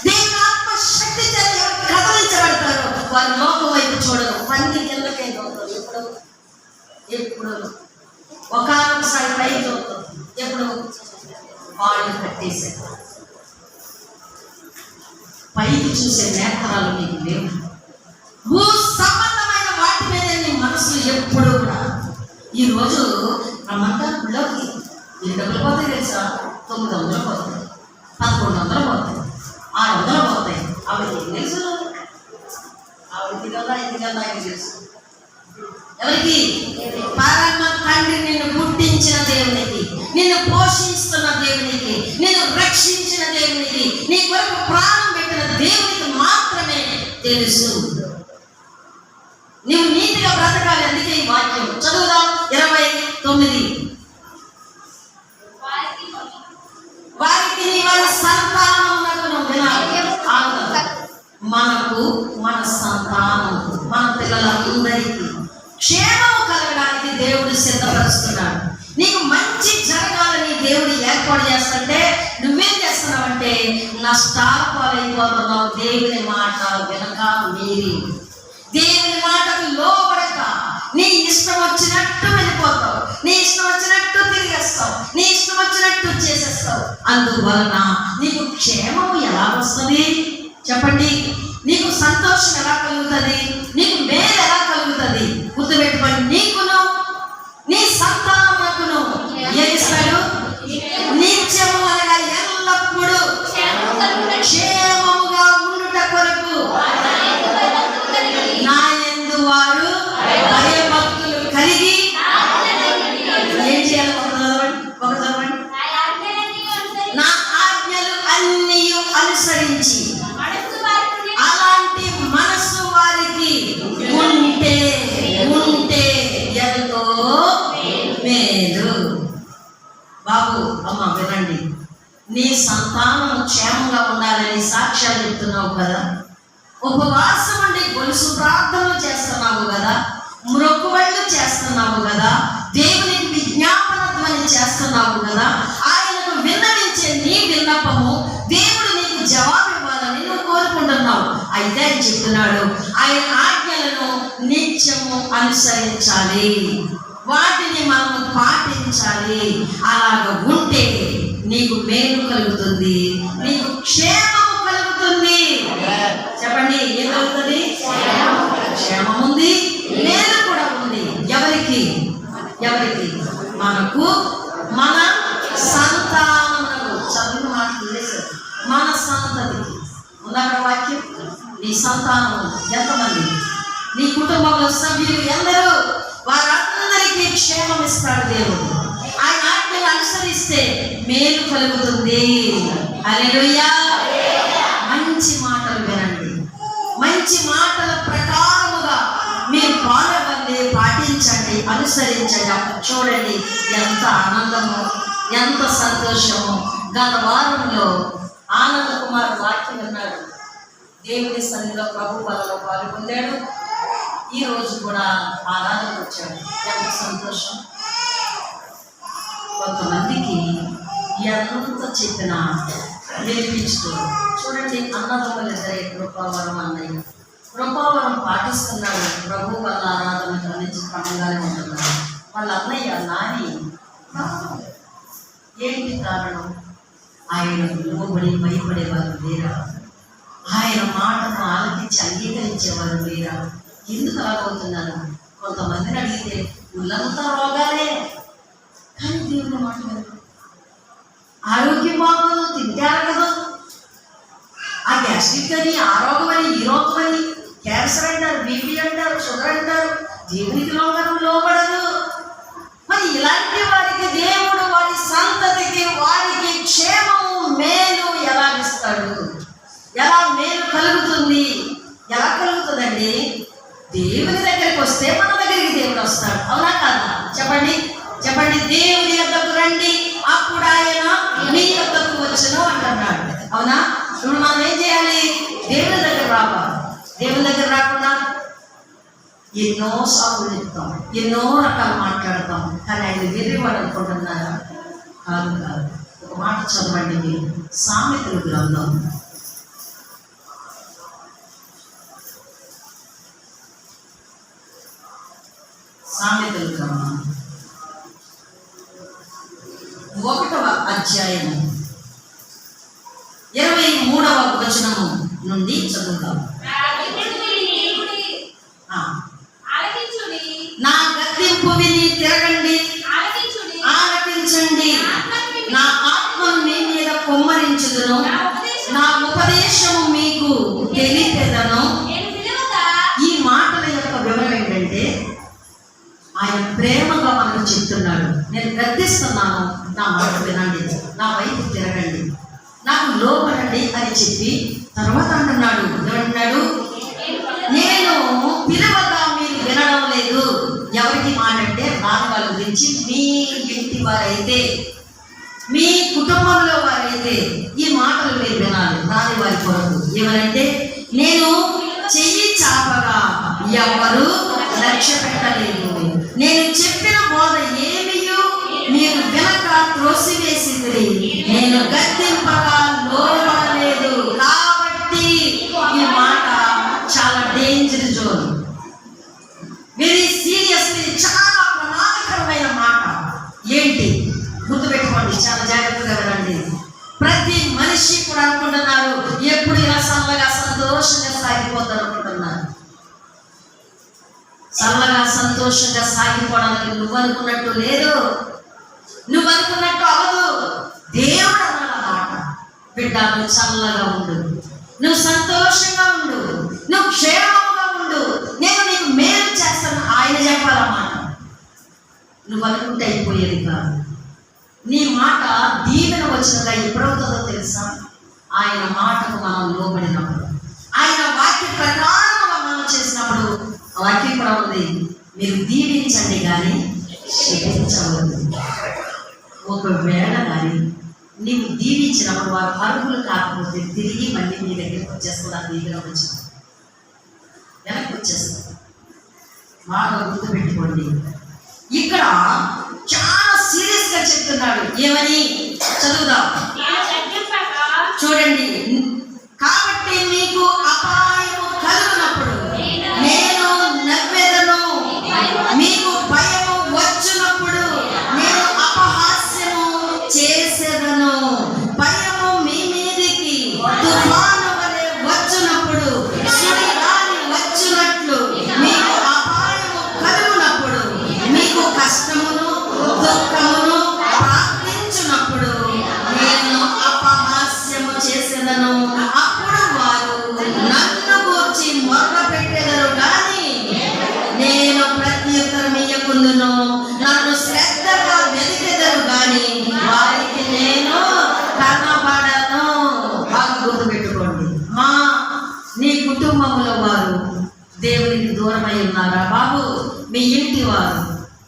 దేవుని ఆత్మ శక్తి చేత ఎవరు కదలించబడతారు, వారి లోకం వైపు చూడరు. పంది కిందకే చూస్తారు. ఎప్పుడు ఒకసారి పైకి చూస్తారు. ఎప్పుడు వాళ్ళు కట్టేశారు. పైకి చూసే నేత్రాలు నీకు లేవు. భూ సంబంధమైన వాటి మీద నీ మనసు ఎప్పుడు కూడా. ఈరోజు రమ్మంటారు గుళ్ళోకి. ఎన్ని డబ్బులు పోతాయి తెలుసా? 900 పోతాయి, 1100 పోతాయి, 600 పోతాయి. అవి ఏం తెలుసు? ఆవిడకి కదా ఇది కదా ఆయన తెలుసు. ఎవరికి? పరమ తండ్రి నిన్ను పుట్టించిన దేవునికి, నిన్ను పోషిస్తున్న దేవునికి, నిన్ను రక్షించిన దేవునికి, నీ కొరకు ప్రాణం పెట్టిన దేవునికి మాత్రమే తెలుసు. నీవు నీతిగా బ్రతకాలి. అందుకే ఈ వాక్యం చదువుదాం. 29. వారికి వారి సంతానమునకును వినాలి. మనకు మన సంతానం, మన పిల్లలందరికీ క్షేమము కలగడానికి దేవుడు సిద్ధపరుస్తున్నాడు. నీకు మంచి జరగాలని దేవుడు ఏర్పాటు చేస్తుంటే నువ్వేం చేస్తున్నావంటే నష్టాల పాలైపోతున్నావు. దేవుని మాట వినక మీరి, దేవుని మాటకు లోబడక నీ ఇష్టం వచ్చినట్టు వెళ్ళిపోతావు, నీ ఇష్టం వచ్చినట్టు తిరిగేస్తావు, నీ ఇష్టం వచ్చినట్టు చేసేస్తావు. అందువలన నీకు క్షేమము ఎలా వస్తుంది చెప్పండి? నీకు సంతోషం ఎలా కలుగుతుంది? నీకు మేలు ఎలా కలుగుతుంది? గుర్తుపెట్టుకోండి, నీకును నీ సంతానమునకును ఏమిస్తాడు? నిత్యము అనగా ఎల్లప్పుడూ క్షేమముగా ఉండుట కొరకు నా యందు వారు భయభక్తులు కలిగి ఏం చేయాలి? ఒక చదవండి. నా ఆజ్ఞలు అన్నీ అనుసరించి అలాంటి మనసు వారికి ఉంటే ఎంతో మేలు. బాబు అమ్మ వినండి, నీ సంతానం క్షేమంగా ఉండాలని సాక్ష్యాలు చెప్తున్నావు కదా, ఉపవాసం ఉండి గొలుసు ప్రార్థనలు చేస్తున్నావు కదా, మ్రొక్కుబళ్ళు చేస్తున్నావు కదా, దేవునికి విజ్ఞాపన ధ్వని చేస్తున్నావు కదా, ఆయనకు విన్నవించే నీ విన్నపము దేవుడు నీకు జవాబు ఇవ్వాలని నువ్వు కోరుకుంటున్నావు. అయితే ఆయన చెప్తున్నాడు, ఆయన ఆజ్ఞలను నిత్యము అనుసరించాలి, వాటిని మనము పాటించాలి. అలాగ ఉంటే నీకు మేలు కలుగుతుంది, నీకు క్షేమము కలుగుతుంది. చెప్పండి, ఏం కలుగుతుంది? క్షేమం ఉంది, మేలు కూడా ఉంది. ఎవరికి? మనకు, మన సంతానమునకు. చదువు మాట్లాడలేదు, మన సంతతికి. ఉందక్కడ వాక్యం. నీ సంతానం ఎంతమంది? నీ కుటుంబంలో సభ్యులు ఎందరూ? వారందరికీ క్షేమం ఇస్తాడు దేవుడు. ఆయన ఆజ్ఞలు అనుసరిస్తే మేలు కలుగుతుంది. హల్లెలూయా. మంచి మాటలు వినండి, మంచి మాటల ప్రకారముగా మీరు పాలవల్లి పాటించండి, అనుసరించండి. అప్పుడు చూడండి ఎంత ఆనందమో, ఎంత సంతోషమో. గత వారంలో ఆనంద కుమార్ వాక్యం విన్నాడు, దేవుని సన్నిధిలో ప్రభు వలలో పాల్గొందాడు. ఈ రోజు కూడా ఆరాధనకు వచ్చాడు. ఎంత సంతోషం. కొంతమందికి ఎంత చెప్పినా నేర్పించుకోరు. చూడండి, అన్నదమ్ములిద్దరే కృపావరం అన్నయ్య కృపావరం పాటిస్తున్నాడు, ప్రభు వల్ల ఆరాధనకు అందించి క్రమంగానే ఉంటున్నాడు. వాళ్ళ అన్నయ్య నాని ఏంటి కారణం? ఆయన లోబడి భయపడేవారు లేరా? ఆయన మాటను ఆలకించి అంగీకరించేవారు లేరా? ఎందుకు అలాగవుతున్నారు? కొంతమందిని అడిగితే ఉల్లంతా రోగాలే, కానీ దేవుని మాట వినరు. ఆరోగ్యం బాగోదు, తింటే అరగదు. ఆ గ్యాస్ట్రిక్ అని, ఆ రోగం అని, ఈ రోగం అని, క్యాన్సర్ అంటారు, బీపీ అంటారు, షుగర్ అంటారు. దేవునికి లోబడదు. మరి ఇలాంటి వారికి దేవుడు వారి సంతతికి, వారికి క్షేమము మేలు ఎలా ఇస్తాడు? ఎలా మేలు కలుగుతుంది? ఎలా కలుగుతుందండి? దేవుని దగ్గరికి వస్తే మన దగ్గరికి దేవుడు వస్తాడు. అవునా కాదా? చెప్పండి. దేవుని యొద్దకు రండి, అప్పుడు ఆయన మీ యొద్దకు వచ్చును అంటున్నాడు. అవునా? ఇప్పుడు మనం ఏం చేయాలి? దేవుని దగ్గర రావాలి. దేవుని దగ్గర రాకుండా ఎన్నో సాగులు చెప్తాం, ఎన్నో రకాలు మాట్లాడతాం, కానీ ఆయన వెర్రివాడు అనుకుంటున్నారా? కాదు. ఒక మాట చదవండి మీరు, సామెతల గ్రంథం 1వ అధ్యాయము 23వ వచనము నుండి చదువుతాం. నా గద్దింపు విని తిరగండి, చేతును, నా ఉపదేశము మీకు తెలిపెదను. ఈ మాటల యొక్క వివరం ఏంటంటే ఆయన ప్రేమగా మనకు చెప్తున్నాడు, నేను గద్దిస్తున్నాను, నా మాట వినండి, నా వైపు తిరగండి, నాకు లోపడండి అని చెప్పి తర్వాత అంటున్నాడు, ఏమంటున్నాడు, నేను పిలవగా మీరు వినడం లేదు. ఎవరికి మాట అంటే రాని వాళ్ళ గురించి, మీ ఇంటి వారైతే, మీ కుటుంబంలో వారైతే ఈ మాటలు మీరు వినాలి. రాని వారి కొరకు ఏమనంటే, నేను చెయ్యి చాపగా ఎవరు లక్ష్య పెట్టలేదు, నేను చెప్పిన బోధ ఏమియు మీరు వినక త్రోసివేసింది, నేను గద్దింపగా లోబడలేదు. కాబట్టి ఈ మాట చాలా డేంజర్ జోన్, వెరీ సీరియస్లీ, చాలా ప్రమాదకరమైన మాట. ఏంటి గుర్తుపెట్టుకోండి, చాలా జాగ్రత్తగా వినండి. ప్రతి మనిషి కూడా అనుకుంటున్నారు ఎప్పుడు ఇలా చల్లగా సంతోషంగా సాగిపోతారు అనుకుంటున్నారు. చల్లగా సంతోషంగా సాగిపోవడానికి నువ్వు అనుకున్నట్టు లేదు, నువ్వు అనుకున్నట్టు అవ్వదు. దేవుడు అన్నమాట, బిడ్డ నువ్వు చల్లగా ఉండు, నువ్వు సంతోషంగా ఉండు, నువ్వు క్షేమంగా ఉండు, నేను నీకు మేలు చేస్తాను ఆయన చెప్పాలన్నమాట. నువ్వు అనుకుంటే అయిపోయేది కాదు. నీ మాట దీవెన వచ్చినగా ఎప్పుడవుతుందో తెలుసా? ఆయన మాటకు మనం లోబడినప్పుడు, ఆయన వాక్య ప్రకారంగా మనం చేసినప్పుడు. వాక్యం కూడా ఉంది, మీరు దీవించండి కానీ శపించవద్దు. ఒకవేళ కానీ నీవు దీవించినప్పుడు వారు అర్హులు కాకపోతే తిరిగి మళ్ళీ నీ దగ్గరికి వచ్చేస్తుంది. ఆ దీవెన వచ్చి వెనక్కి వచ్చేస్తుంది. బాగా గుర్తుపెట్టుకోండి, ఇక్కడ చాలా సీరియస్ గా చెప్తున్నాడు. ఏమని చదువుదాం, చూడండి. కాబట్టి మీకు అపాయము కలుగునప్పుడు నేను నవ్వెదను, మీకు భయము వచ్చినప్పుడు నేను అపహాస్యము చేసేదను. భయము మీ మీదికి తుఫాను వలె వచ్చినప్పుడు, సుడిగాలి వచ్చినట్లు మీకు అపాయము కలుగునప్పుడు, మీకు కష్టమును దుఃఖమును ప్రార్థించినప్పుడు నేను అపహాస్యము చేసేదను. అప్పుడు వారు నన్ను గూర్చి మొర్ర పెట్టెదరు కానీ నేను ప్రత్యుత్తరం ఇయ్యకుందును. నన్ను శ్రద్ధగా వెతికెదరు కానీ వారికి నేను కనబడను. బాగా గుర్తుపెట్టుకోండి, నీ కుటుంబంలో వారు దేవునికి దూరమై ఉన్నారా బాబు? మీ ఇంటి వారు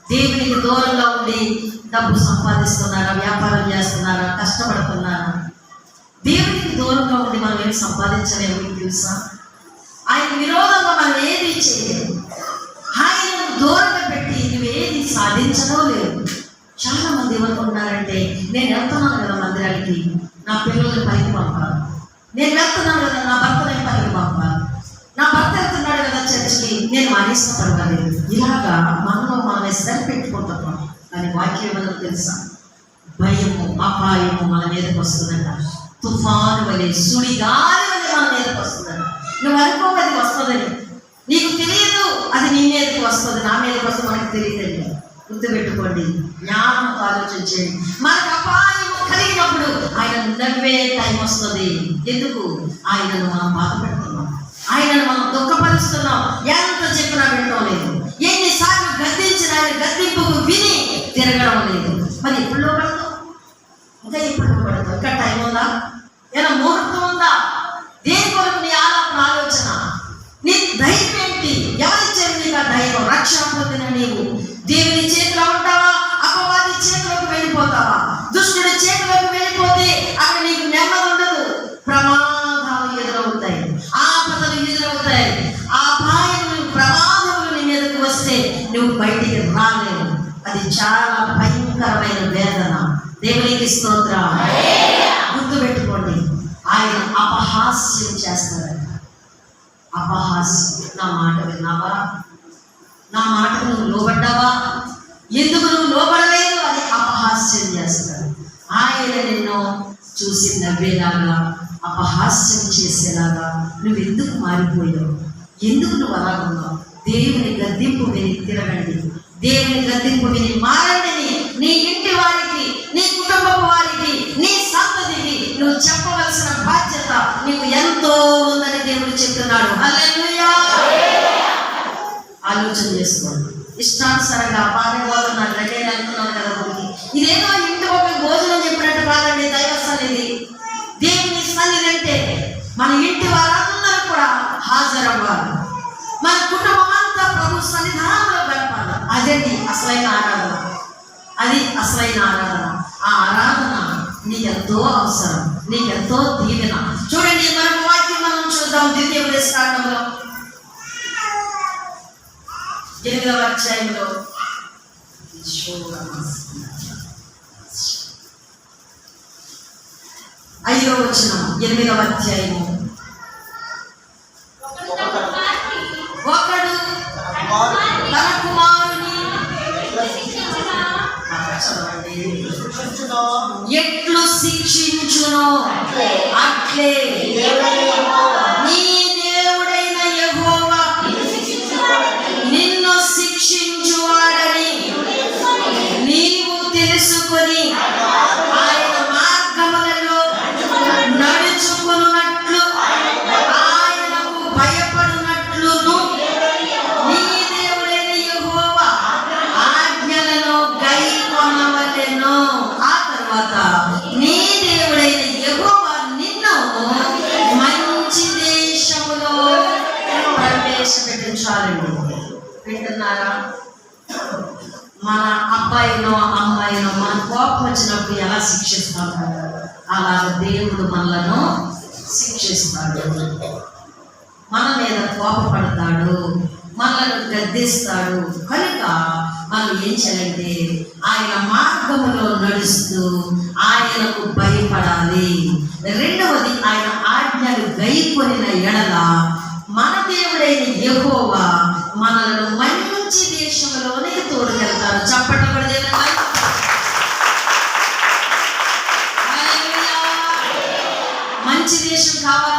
దేవునికి దూరంగా ఉండి డబ్బు సంపాదిస్తున్నారా, వ్యాపారం చేస్తున్నారా, కష్టపడుతున్నారా? దేవునికి దూరంగా ఉండి మనం ఏమి సంపాదించలేము, మీకు తెలుసా? ఆయన విరోధంగా మనం ఏది చేయలేము. ఆయన దూరంగా పెట్టి నువ్వేది సాధించడం లేదు. చాలా మంది ఏమనుకుంటున్నారంటే, నేను వెళ్తున్నాను కదా మందిరానికి, నా పిల్లల్ని పైకి పంపాలి, నేను వెళ్తున్నాను కదా నా భర్తని పైకి పంపాలి, నా భర్త వెళ్తున్నాడు కదా చర్చికి, నేను మానేసిన పర్వాలేదు. ఇలాగా మనలో మనమే సరిపెట్టుకుంటున్నాం. కానీ వాక్యం ఏమన్నా తెలుసా? భయము అపాయము మన మీదకి వస్తుందంట. తుఫాను వలె, సుడిగాలి వలె మన మీదకి వస్తుందంట. నువ్వు అనుకోవది వస్తుందని, నీకు తెలియదు అది నీ మీదకి వస్తుంది, నా మీదకి వస్తుంది మనకు తెలియదండి. గుర్తుపెట్టుకోండి, జ్ఞానంతో ఆలోచించండి. మనకు అపాయం కలిగినప్పుడు ఆయన నవ్వే టైం వస్తుంది. ఎందుకు? ఆయనను మనం బాధ పెడుతున్నాం, ఆయనను మనం దుఃఖపరుస్తున్నాం. ఎంత చెప్పినా వినడం లేదు, ఎన్నిసార్లు గద్దించిన ఆయన గద్దింపుకు విని తిరగడం లేదు. మరి ఎప్పుడు లోపడతాం? ఇంకా ఎప్పుడు లోపడతాం? ఇంకా టైం ఉందా? ఏమైనా ముహూర్తం ఉందా? దేని కొరకు నీ ఆలోచన, నీ ధైర్యం ఏంటి? ఎవరిచ్చారు నీకు ఆ ధైర్యం? రక్షణ పొందిన నీవు దేవుని చేతిలో ఉంటావా, అపవాది చేతిలోకి వెళ్ళిపోతావా? దుష్టుడి చేతిలోకి వెళ్ళిపోతే అక్కడ నీకు నెమ్మది ఉండదు. ప్రమాదాలు ఎదురవుతాయి, ఆపదలు ఎదురవుతాయి, అపాయములు ప్రమాదములు నీ మీదకి వస్తే నువ్వు బయటికి రాలేవు. అది చాలా భయంకరమైన వేదన. దేవునికి స్తోత్రం. గుర్తుపెట్టుకోండి, ఆయన అపహాస్యం చేస్తాడంట. అపహాస్యం. నా మాట విన్నావా? నా మాటకు నువ్వు లోబడ్డావా? ఎందుకు నువ్వు లోబడలేదు? అది అపహాస్యం చేస్తాడు. ఆయన నిన్ను చూసి నవ్వేలాగా, అపహాస్యం చేసేలాగా నువ్వు ఎందుకు మారిపోయావు? ఎందుకు నువ్వు అలా ఉన్నావు? దేవుని గద్దింపు విని తిరగండి, దేవుని గద్దింపు విని మారండి. నీ ఇంటి వారికి, నీ కుటుంబపు వారికి, నీ సంతతికి నువ్వు నువ్వు చెప్పవలసిన బాధ్యత నీకు ఎంతో ఉందని దేవుడు చెప్తున్నాడు. హల్లెలూయా. ఆలోచన చేసుకోండి. ఇష్టానుసారంగా పారిపోతున్నాడు, రెడీ అనుకున్నాను కదా. ఇదేదో ఇంటి ఒక భోజనం చెప్పినట్టు కాదండి దైవ సన్నిధి. దేవుని సన్నిధి అంటే మన ఇంటి వారందరూ కూడా హాజరవ్వాలి. మన కుటుంబం అంతా ప్రభు సన్నిధానంలో గడపాలి. అదేంటి అసలైన ఆరాధన. అది అసలైన ఆరాధన. ఆ ఆరాధన నీకెంతో అవసరం, నీకెంతో దీవెన. చూడండి, మరొక వాక్యం మనం చూద్దాం. ద్వితీయోపదేశకాండంలో 8వ అధ్యాయంలో 5వ వచనం. 8వ అధ్యాయము. ఒకడు తన కుమారుని ఎట్లు శిక్షించునో అట్లే నీ దేవుడైన యెహోవా నిన్ను శిక్షించువాడని నీవు తెలుసుకొని ఆయన మార్గములలో నడుచుకొనున్నట్లు ఆయనకు భయపడునట్లును నీ దేవుడైన యెహోవా ఆజ్ఞలను గైకొనవలెను. ఆ తర్వాత నీ దేవుడైన యెహోవా నిన్ను మంచి దేశములో ప్రవేశపెట్టించాలండి. వింటున్నారా? మన అబ్బాయినో అమ్మాయినో మన కోపం వచ్చినప్పుడు ఎలా శిక్షిస్తాడు, అలా దేవుడు మనలను శిక్షిస్తాడు. మన మీద కోపపడతాడు, మనల్ని గద్దిస్తాడు. కనుక మనం ఏం చేయాలంటే ఆయన మార్గములో నడుస్తూ ఆయనకు భయపడాలి. రెండవది, ఆయన ఆజ్ఞలు గైకొనిన ఎడల మన దేవుడైన యెహోవా మనలను మంచి దేశంలోనికి తోడుకెళ్తారు. చప్పట్లు పడదేనా? మంచి దేశం కావాలి